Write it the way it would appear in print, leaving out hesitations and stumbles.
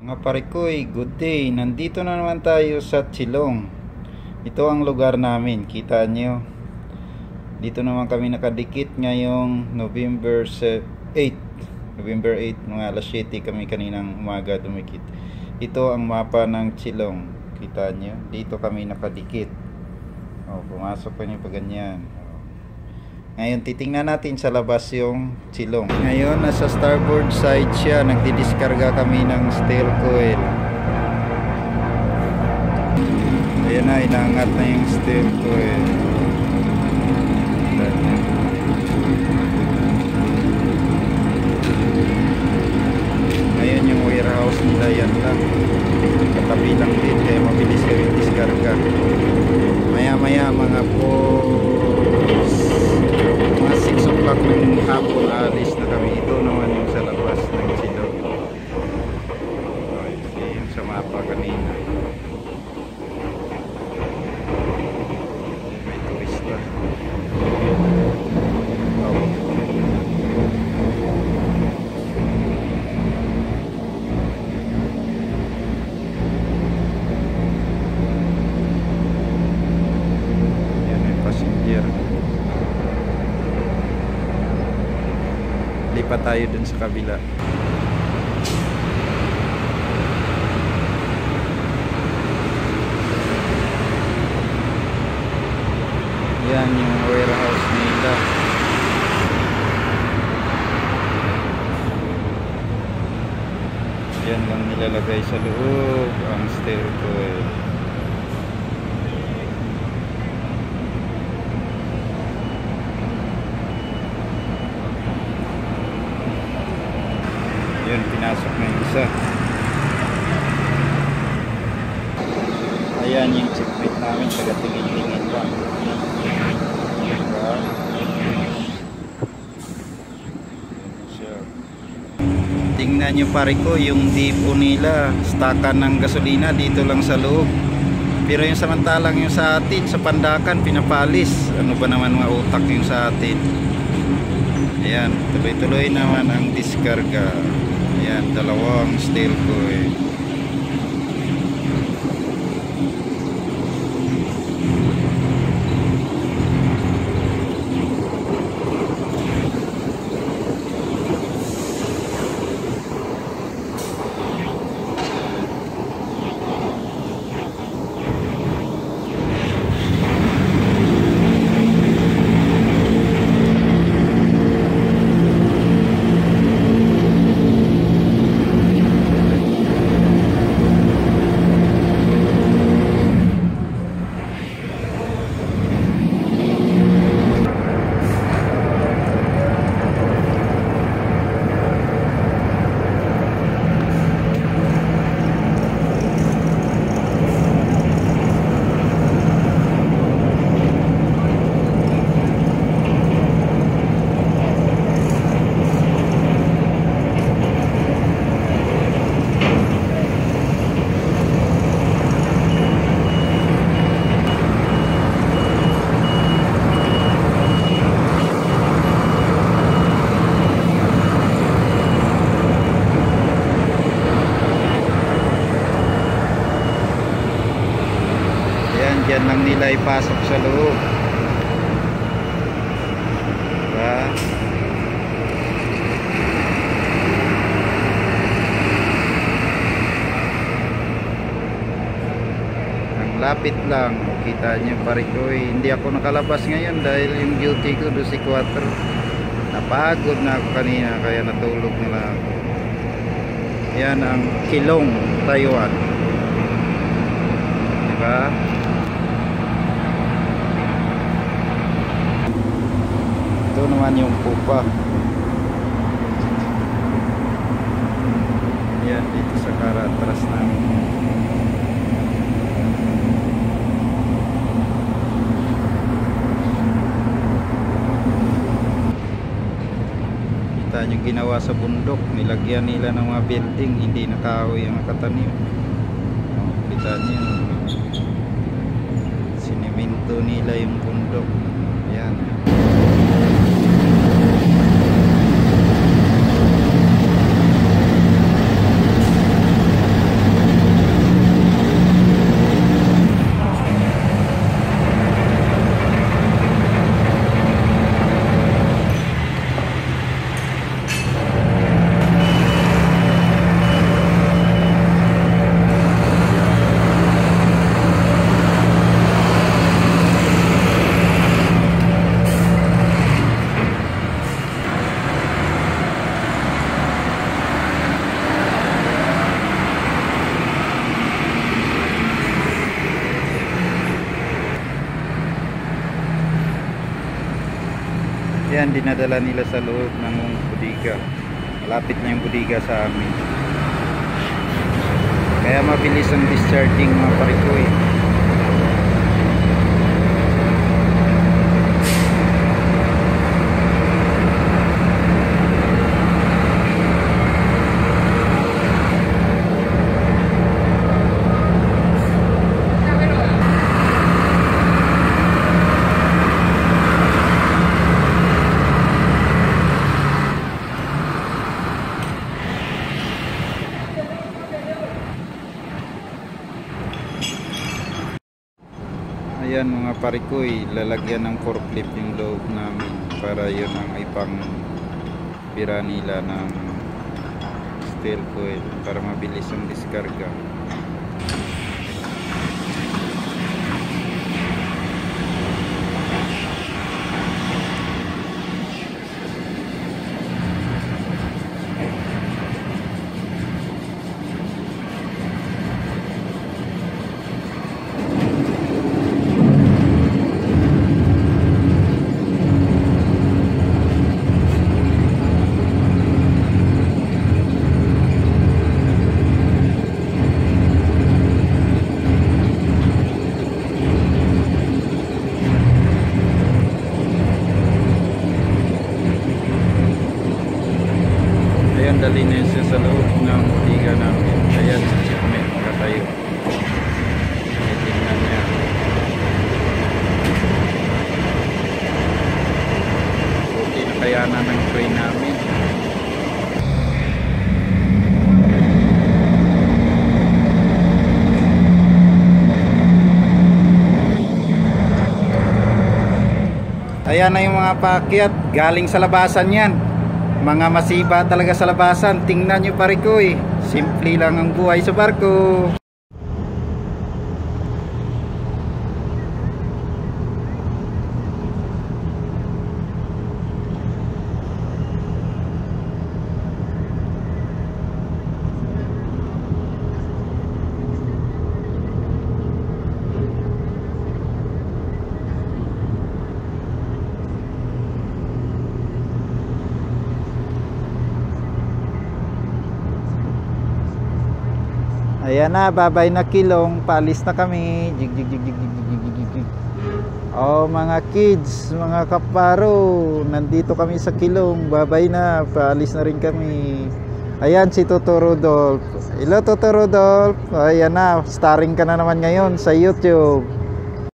Mga parikoy, good day. Nandito na naman tayo sa Chilong. Ito ang lugar namin, kita nyo. Dito naman kami nakadikit ngayong November 8. November 8, mga alas 7 kami kaninang umaga dumikit. Ito ang mapa ng Chilong, kita nyo. Dito kami nakadikit. Pumasok pa nyo pa ganyan. Ngayon titingnan natin sa labas yung Chilong. Ngayon nasa starboard side siya, nagdidiskarga kami ng steel coil. Ayan na, inaangat na yung steel coil. Ngayon yung warehouse nila, yan lang. Katabi lang din, kaya mabilis kami diskarga. Maya maya mga mga 6 o'clock ng hapon alis na kami. Ito naman yung sa labas ng Chilong. Yung sa mapa kanina. May turista. Yan yung passenger. Lipat tayo dun sa kabila. Yan yung warehouse nila. Yan lang nilalagay sa loob ang steel coil. Yun, pinasok na yung isa. Ayan yung checkmate namin, taga-tingin-tingin lang. Diba? Tingnan nyo pare ko, yung depo nila, stakan ng gasolina dito lang sa loob. Pero yung samantalang yung sa atin, sa Pandakan, pinapalis. Ano ba naman mga utak yung sa atin? Ayan, tuloy-tuloy naman ang diskarga. Ayan, dalawang steel coil. Diyan lang nila ipasok sa loob. Diba? Ang lapit lang. Kita nyo pare ko, hindi ako nakalabas ngayon dahil yung duty ko 12:04. Napagod na ako kanina kaya natulog na lang ako. Yan ang Chilong, Taiwan. Diba? Ito naman yung pupa. Yan, dito sa karatras namin. Kita nyo ginawa sa bundok. Nilagyan nila ng mga building. Hindi na kahoy ang nakatanim. Kita nyo. Siniminto nila yung bundok. Yan. Ayan, dinadala nila sa loob ng bodega. Malapit na yung bodega sa amin. Kaya mabilis ang discharging mga parikoy. Ayan mga parikoy, lalagyan ng forklift yung loob namin para yun ang ipang bira nila ng steel coil para mabilis ang diskarga. Ayan, dali na siya sa loob ng bodega namin. Ayan, si Chipmet, nakatayo. Tingnan niya. Buti na kayanan ng crane namin. Ayan na yung mga paakyat. Galing sa labasan yan. Mga masiba talaga sa labasan. Tingnan nyo parikoy. Simple lang ang buhay sa barko. Ayan na, babay na Kilong, paalis na kami. Jig jig jig jig jig jig jig jig jig. Oh mga kids, mga kaparo, nandito kami sa Kilong, babay na, paalis na rin kami. Ayan si Toto Rudolph. Hello Toto Rudolph. Ayan na, starring ka na naman ngayon sa YouTube.